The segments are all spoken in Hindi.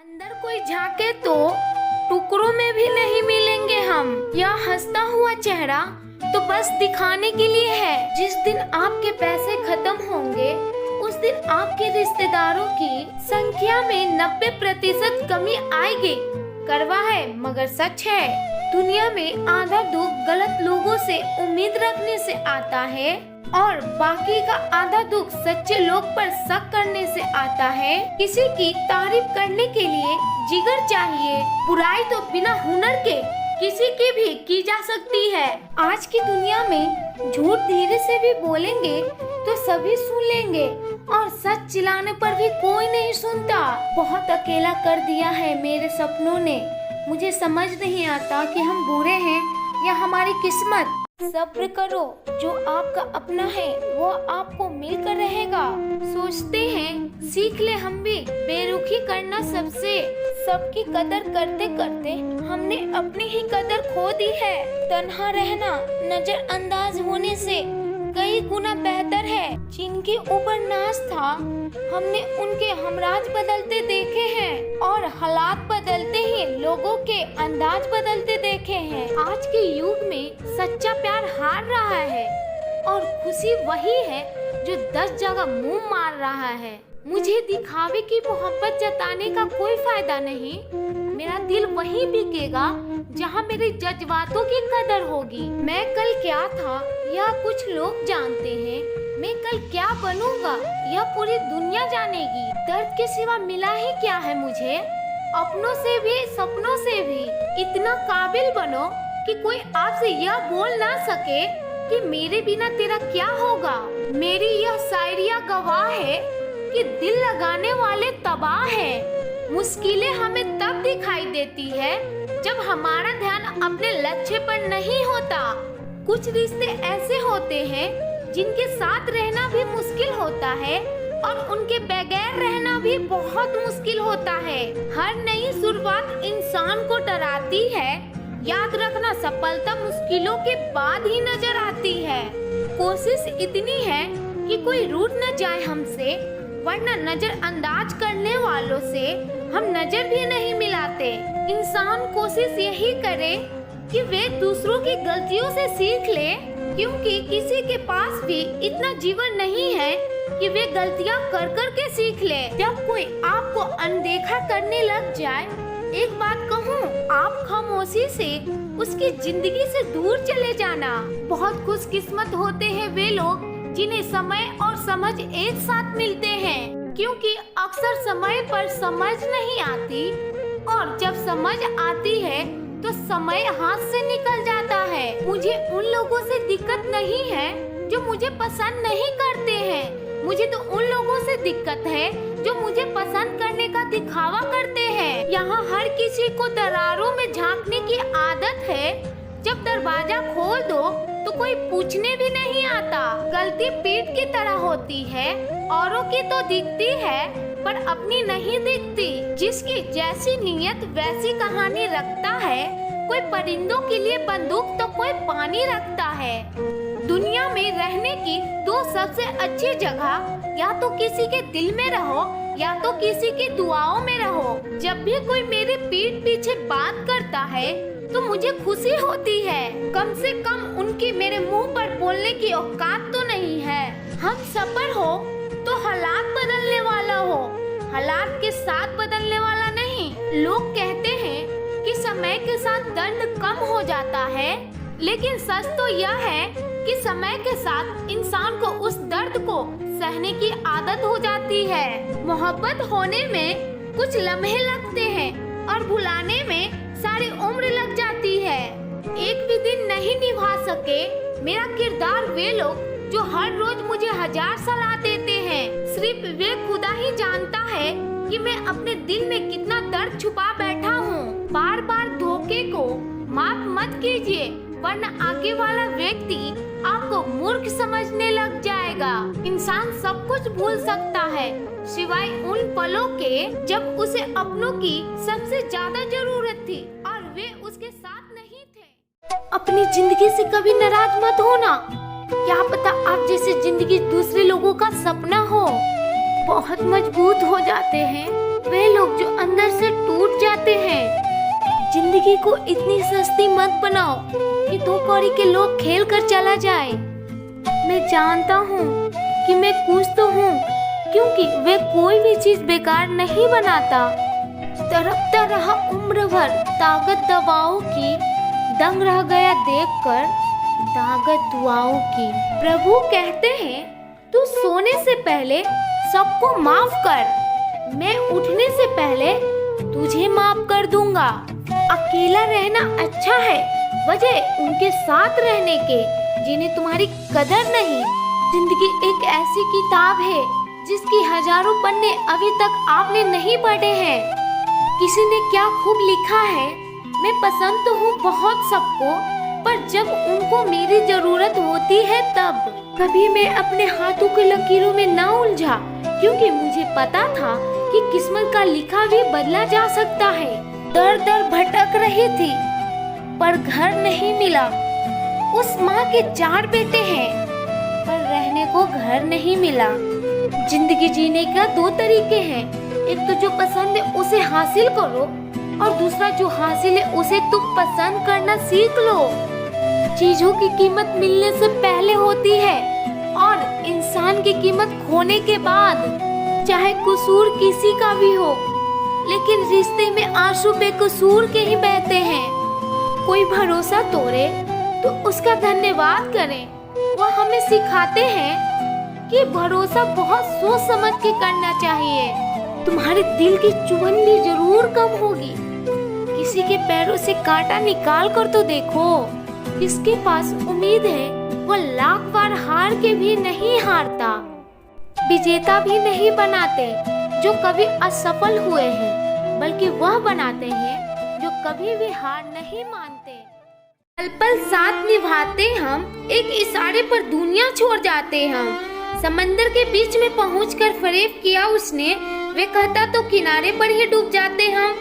अंदर कोई झांके तो टुकड़ों में भी नहीं मिलेंगे हम। यह हंसता हुआ चेहरा तो बस दिखाने के लिए है। जिस दिन आपके पैसे खत्म होंगे उस दिन आपके रिश्तेदारों की संख्या में 90% कमी आएगी। कड़वा है मगर सच है। दुनिया में आधा दुख गलत लोगों से उम्मीद रखने से आता है और बाकी का आधा दुख सच्चे लोग पर शक करने से आता है। किसी की तारीफ करने के लिए जिगर चाहिए। बुराई तो बिना हुनर के किसी की भी की जा सकती है। आज की दुनिया में झूठ धीरे से भी बोलेंगे तो सभी सुन लेंगे और सच चिल्लाने पर भी कोई नहीं सुनता। बहुत अकेला कर दिया है मेरे सपनों ने। मुझे समझ नहीं आता कि हम बुरे हैं या हमारी किस्मत। सब्र करो, जो आपका अपना है वो आपको मिलकर रहेगा। सोचते हैं सीख ले हम भी बेरुखी करना सबसे। सबकी कदर करते करते हमने अपनी ही कदर खो दी है। तन्हा रहना नजरअंदाज होने से कई गुना बेहतर है। जिनके ऊपर नाज था हमने उनके हमराज बदलते देखे हैं और हालात बदलते ही लोगों के अंदाज बदलते देखे हैं। आज के युग में सच्चा प्यार हार रहा है और खुशी वही है जो 10 जगह मुंह मार रहा है। मुझे दिखावे की मोहब्बत जताने का कोई फायदा नहीं। मेरा दिल वहीं बिकेगा जहाँ मेरे जज्बातों की कदर होगी। मैं कल क्या था यह कुछ लोग जानते हैं। मैं कल क्या बनूंगा यह पूरी दुनिया जानेगी। दर्द के सिवा मिला ही क्या है मुझे, अपनों से भी सपनों से भी। इतना काबिल बनो कि कोई आपसे यह बोल ना सके कि मेरे बिना तेरा क्या होगा। मेरी यह शायरिया गवाह है कि दिल लगाने वाले तबाह है। मुश्किलें हमें तब दिखाई देती है जब हमारा ध्यान अपने लक्ष्य पर नहीं होता। कुछ रिश्ते ऐसे होते हैं जिनके साथ रहना भी मुश्किल होता है और उनके बगैर रहना भी बहुत मुश्किल होता है। हर नई शुरुआत इंसान को डराती है। याद रखना सफलता मुश्किलों के बाद ही नजर आती है। कोशिश इतनी है कि कोई रूठ न जाए हमसे, वरना नजरअंदाज करने वालों से हम नजर भी नहीं मिलाते। इंसान कोशिश यही करे कि वे दूसरों की गलतियों से सीख ले, क्योंकि किसी के पास भी इतना जीवन नहीं है कि वे गलतियां कर कर के सीख ले। जब कोई आपको अनदेखा करने लग जाए, एक बात कहूँ, आप खामोशी से उसकी जिंदगी से दूर चले जाना। बहुत खुशकिस्मत होते हैं वे लोग जिन्हें समय और समझ एक साथ मिलते हैं, क्योंकि अक्सर समय पर समझ नहीं आती और जब समझ आती है तो समय हाथ से निकल जाता है। मुझे उन लोगों से दिक्कत नहीं है जो मुझे पसंद नहीं करते हैं। मुझे तो उन लोगों से दिक्कत है जो मुझे पसंद करने का दिखावा करते हैं। यहाँ हर किसी को दरारों में झांकने की आदत है। जब दरवाजा खोल दो तो कोई पूछने भी नहीं आता। गलती पीठ की तरह होती है, औरों की तो दिखती है पर अपनी नहीं दिखती। जिसकी जैसी नीयत वैसी कहानी रखता है। कोई परिंदों के लिए बंदूक तो कोई पानी रखता है। दुनिया में रहने की 2 सबसे अच्छी जगह, या तो किसी के दिल में रहो या तो किसी की दुआओं में रहो। जब भी कोई मेरे पीठ पीछे बात करता है तो मुझे खुशी होती है। कम से कम उनकी मेरे मुंह पर बोलने की औकात तो नहीं है। हम सफर हो तो हालात बदलने वाला हो, हालात के साथ बदलने वाला नहीं। लोग कहते हैं कि समय के साथ दर्द कम हो जाता है, लेकिन सच तो यह है कि समय के साथ इंसान को उस दर्द को सहने की आदत हो जाती है। मोहब्बत होने में कुछ लम्हे लगते हैं और भुलाने में सारी उम्र लग जाती है। एक भी दिन नहीं निभा सके मेरा किरदार वे लोग जो हर रोज मुझे 1000 सलाह देते हैं। सिर्फ वे खुदा ही जानता है कि मैं अपने दिल में कितना दर्द छुपा बैठा हूँ। बार बार धोखे को माफ मत कीजिए, वरना आगे वाला व्यक्ति आपको मूर्ख समझने लग जाएगा। इंसान सब कुछ भूल सकता है सिवाय उन पलों के जब उसे अपनों की सबसे ज्यादा जरूरत थी और वे उसके साथ नहीं थे। अपनी जिंदगी से कभी नाराज मत होना। क्या पता आप जैसे जिंदगी दूसरे लोगों का सपना हो। बहुत मजबूत हो जाते हैं वे लोग जो अंदर से को इतनी सस्ती मत बनाओ कि 2 कौड़ी के लोग खेल कर चला जाए। मैं जानता हूँ कि मैं कुछ तो हूँ, क्योंकि वे कोई भी चीज बेकार नहीं बनाता। तड़पता रहा उम्र भर ताकत दवाओं की, दंग रह गया देखकर ताकत दुआओं की। प्रभु कहते हैं तू सोने से पहले सबको माफ कर, मैं उठने से पहले तुझे माफ कर दूंगा। अकेला रहना अच्छा है, वजह उनके साथ रहने के जिन्हें तुम्हारी कदर नहीं। जिंदगी एक ऐसी किताब है जिसकी हजारों पन्ने अभी तक आपने नहीं पढ़े हैं। किसी ने क्या खूब लिखा है, मैं पसंद तो हूँ बहुत सबको, पर जब उनको मेरी जरूरत होती है तब। कभी मैं अपने हाथों की लकीरों में ना उलझा, क्योंकि मुझे पता था कि किस्मत का लिखा भी बदला जा सकता है। दर दर भटक रही थी पर घर नहीं मिला। उस माँ के 4 बेटे हैं पर रहने को घर नहीं मिला। जिंदगी जीने का 2 तरीके हैं, एक तो जो पसंद है उसे हासिल करो, और दूसरा जो हासिल है उसे तुम पसंद करना सीख लो। चीजों की कीमत मिलने से पहले होती है और इंसान की कीमत खोने के बाद। चाहे कसूर किसी का भी हो, लेकिन रिश्ते में आंसू बेकसूर के ही बहते हैं। कोई भरोसा तोड़े तो उसका धन्यवाद करें। वह हमें सिखाते हैं कि भरोसा बहुत सोच समझ के करना चाहिए। तुम्हारे दिल की चुभन भी जरूर कम होगी। किसी के पैरों से कांटा निकाल कर तो देखो। जिसके पास उम्मीद है वो लाख बार हार के भी नहीं हारता। विजेता भी नहीं बनाते जो कभी असफल हुए हैं, बल्कि वह बनाते हैं जो कभी भी हार नहीं मानते। पल पल साथ निभाते हम, एक इशारे पर दुनिया छोड़ जाते हम। समंदर के बीच में पहुंचकर फरेब किया उसने, वे कहता तो किनारे पर ही डूब जाते हम।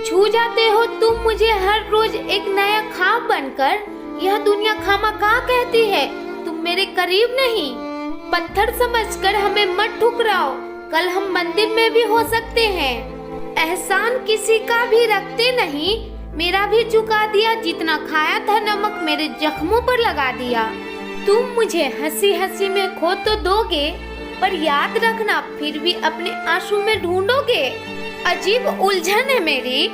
छू जाते हो तुम मुझे हर रोज एक नया ख्वाब बनकर। यह दुनिया खामखा कहती है तुम मेरे करीब नहीं। पत्थर समझकर हमें मत ठुकराओ, कल हम मंदिर में भी हो सकते हैं। एहसान किसी का भी रखते नहीं, मेरा भी चुका दिया। जितना खाया था नमक मेरे जख्मों पर लगा दिया। तुम मुझे हंसी हंसी में खो तो दोगे, पर याद रखना फिर भी अपने आंसू में ढूंढोगे। अजीब उलझन है मेरी,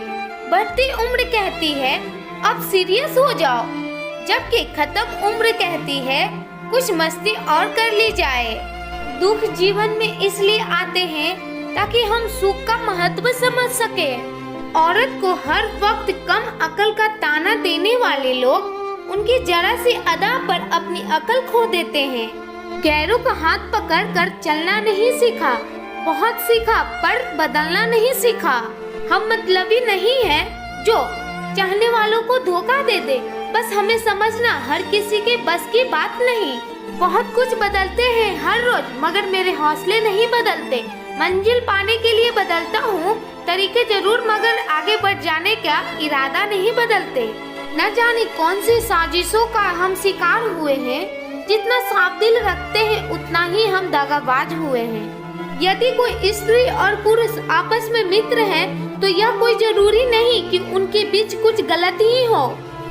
बढ़ती उम्र कहती है अब सीरियस हो जाओ, जबकि खत्म उम्र कहती है कुछ मस्ती और कर ली जाए। दुख जीवन में इसलिए आते हैं ताकि हम सुख का महत्व समझ सके। औरत को हर वक्त कम अकल का ताना देने वाले लोग उनकी जरा सी अदा पर अपनी अकल खो देते हैं। गैरों का हाथ पकड़कर चलना नहीं सीखा, बहुत सीखा पर बदलना नहीं सीखा। हम मतलबी नहीं है जो चाहने वालों को धोखा दे दे। बस हमें समझना हर किसी के बस की बात नहीं। बहुत कुछ बदलते हैं हर रोज, मगर मेरे हौसले नहीं बदलते। मंजिल पाने के लिए बदलता हूँ तरीके जरूर, मगर आगे बढ़ जाने का इरादा नहीं बदलते। न जाने कौन सी साजिशों का हम शिकार हुए हैं। जितना साफ दिल रखते हैं उतना ही हम दगाबाज हुए हैं। यदि कोई स्त्री और पुरुष आपस में मित्र हैं, तो यह कोई जरूरी नहीं कि उनके बीच कुछ गलती ही हो।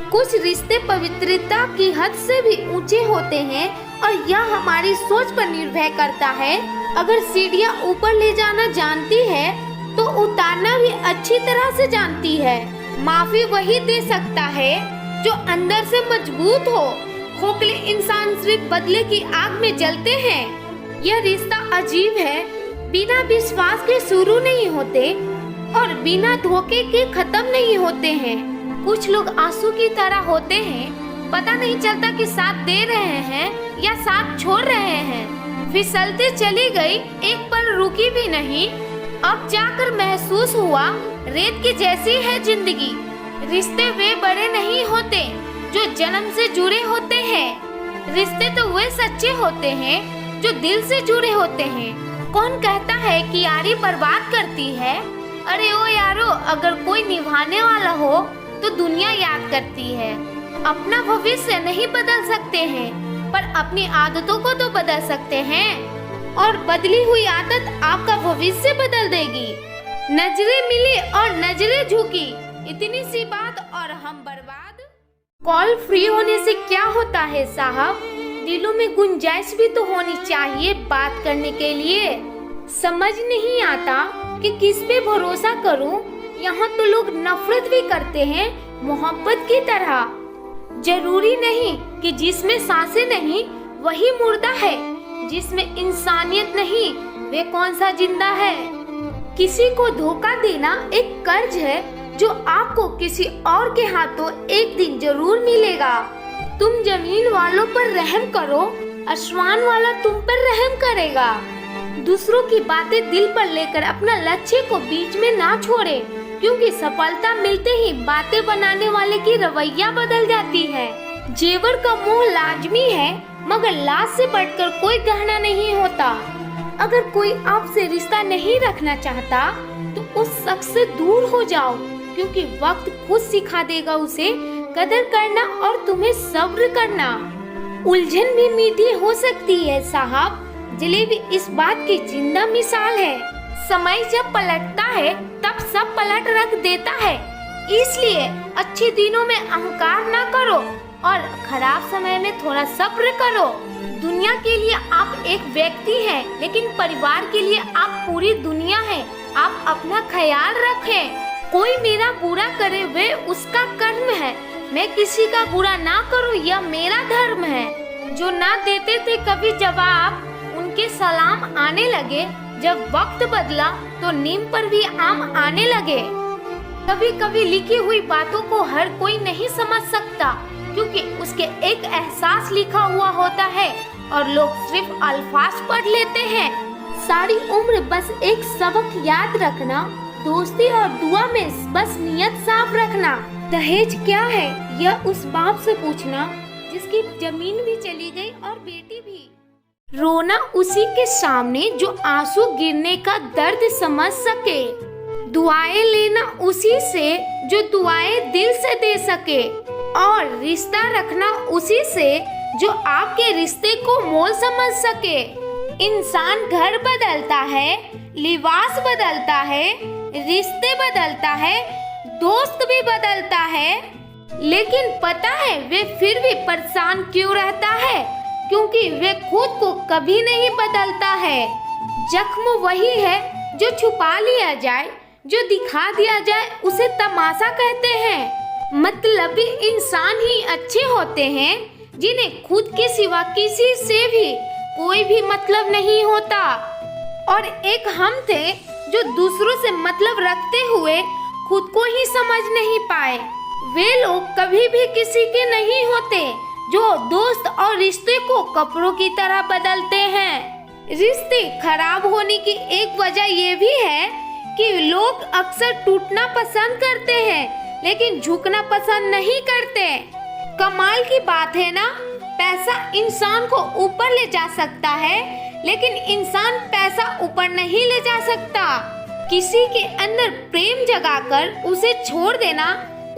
कुछ रिश्ते पवित्रता की हद से भी ऊंचे होते हैं और यह हमारी सोच पर निर्भर करता है। अगर सीढ़ियाँ ऊपर ले जाना जानती है तो उतारना भी अच्छी तरह से जानती है। माफी वही दे सकता है जो अंदर से मजबूत हो। खोखले इंसान सिर्फ बदले की आग में जलते हैं। यह रिश्ता अजीब है, बिना विश्वास के शुरू नहीं होते और बिना धोखे के खत्म नहीं होते हैं। कुछ लोग आंसू की तरह होते हैं, पता नहीं चलता कि साथ दे रहे हैं या साथ छोड़ रहे हैं। फिसलते चली गई, एक पल रुकी भी नहीं। अब जाकर महसूस हुआ रेत की जैसी है जिंदगी। रिश्ते वे बड़े नहीं होते जो जन्म से जुड़े होते हैं। रिश्ते तो वे सच्चे होते हैं जो दिल से जुड़े होते हैं। कौन कहता है कि यारी बर्बाद करती है? अरे ओ यारो, अगर कोई निभाने वाला हो तो दुनिया याद करती है। अपना भविष्य नहीं बदल सकते हैं, पर अपनी आदतों को तो बदल सकते हैं, और बदली हुई आदत आपका भविष्य बदल देगी। नजरें मिली और नजरें झुकी, इतनी सी बात और हम बर्बाद। कॉल फ्री होने से क्या होता है साहब, दिलों में गुंजाइश भी तो होनी चाहिए बात करने के लिए। समझ नहीं आता कि किस पे भरोसा करूं। यहाँ तो लोग नफरत भी करते हैं मोहब्बत की तरह। जरूरी नहीं कि जिसमें सांसें नहीं वही मुर्दा है, जिसमें इंसानियत नहीं वे कौन सा जिंदा है। किसी को धोखा देना एक कर्ज है जो आपको किसी और के हाथों एक दिन जरूर मिलेगा। तुम जमीन वालों पर रहम करो, आसमान वाला तुम पर रहम करेगा। दूसरों की बातें दिल पर लेकर अपना लक्ष्य को बीच में ना छोड़े, क्योंकि सफलता मिलते ही बातें बनाने वाले की रवैया बदल जाती है। जेवर का मोह लाजमी है, मगर लाज से बढ़कर कोई गहना नहीं होता। अगर कोई आपसे रिश्ता नहीं रखना चाहता तो उस शख्स से दूर हो जाओ, क्योंकि वक्त खुद सिखा देगा उसे कदर करना और तुम्हें सब्र करना। उलझन भी मीठी हो सकती है साहब, जलेबी इस बात की जिंदा मिसाल है। समय जब पलटता है तब सब पलट रख देता है, इसलिए अच्छे दिनों में अहंकार ना करो और खराब समय में थोड़ा सब्र करो। दुनिया के लिए आप एक व्यक्ति हैं, लेकिन परिवार के लिए आप पूरी दुनिया हैं। आप अपना ख्याल रखें। कोई मेरा बुरा करे वे उसका कर्म है, मैं किसी का बुरा ना करूं यह मेरा धर्म है। जो ना देते थे कभी जवाब, उनके सलाम आने लगे। जब वक्त बदला तो नीम पर भी आम आने लगे। कभी कभी लिखी हुई बातों को हर कोई नहीं समझ सकता, क्योंकि उसके एक एहसास लिखा हुआ होता है और लोग सिर्फ अल्फाज पढ़ लेते हैं। सारी उम्र बस एक सबक याद रखना, दोस्ती और दुआ में बस नियत साफ रखना। दहेज क्या है यह उस बाप से पूछना जिसकी जमीन भी चली गई और बेटी भी। रोना उसी के सामने जो आंसू गिरने का दर्द समझ सके। दुआएं लेना उसी से जो दुआएं दिल से दे सके, और रिश्ता रखना उसी से जो आपके रिश्ते को मोल समझ सके। इंसान घर बदलता है, लिबास बदलता है, रिश्ते बदलता है, दोस्त भी बदलता है, लेकिन पता है वे फिर भी परेशान क्यों रहता है? क्योंकि वे खुद को कभी नहीं बदलता है। जख्म वही है जो छुपा लिया जाए, जो दिखा दिया जाए उसे तमाशा कहते हैं। मतलबी इंसान ही अच्छे होते हैं जिन्हें खुद के सिवा किसी से भी कोई भी मतलब नहीं होता। और एक हम थे जो दूसरों से मतलब रखते हुए खुद को ही समझ नहीं पाए। वे लोग कभी भी किसी के नहीं होते जो दोस्त और रिश्ते को कपड़ों की तरह बदलते हैं। रिश्ते खराब होने की एक वजह ये भी है कि लोग अक्सर टूटना पसंद करते हैं, लेकिन झुकना पसंद नहीं करते। कमाल की बात है ना, पैसा इंसान को ऊपर ले जा सकता है, लेकिन इंसान पैसा ऊपर नहीं ले जा सकता। किसी के अंदर प्रेम जगाकर उसे छोड़ देना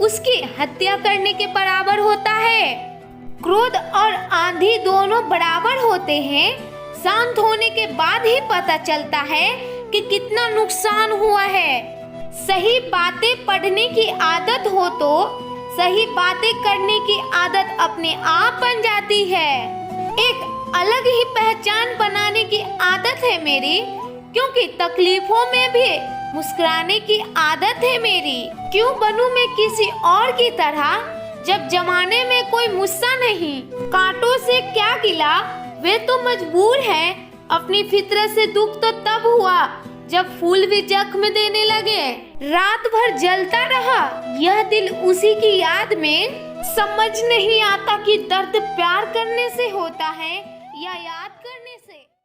उसकी हत्या करने के बराबर होता है। क्रोध और आंधी दोनों बराबर होते हैं। शांत होने के बाद ही पता चलता है कि कितना नुकसान हुआ है। सही बातें पढ़ने की आदत हो तो सही बातें करने की आदत अपने आप बन जाती है। एक अलग ही पहचान बनाने की आदत है मेरी, क्योंकि तकलीफों में भी मुस्कुराने की आदत है मेरी। क्यों बनूं मैं किसी और की तरह जब जमाने में कोई मुझसा नहीं। कांटों से क्या गिला, वे तो मजबूर हैं। अपनी फितरत से दुख तो तब हुआ जब फूल भी जख्म देने लगे। रात भर जलता रहा यह दिल उसी की याद में। समझ नहीं आता कि दर्द प्यार करने से होता है या याद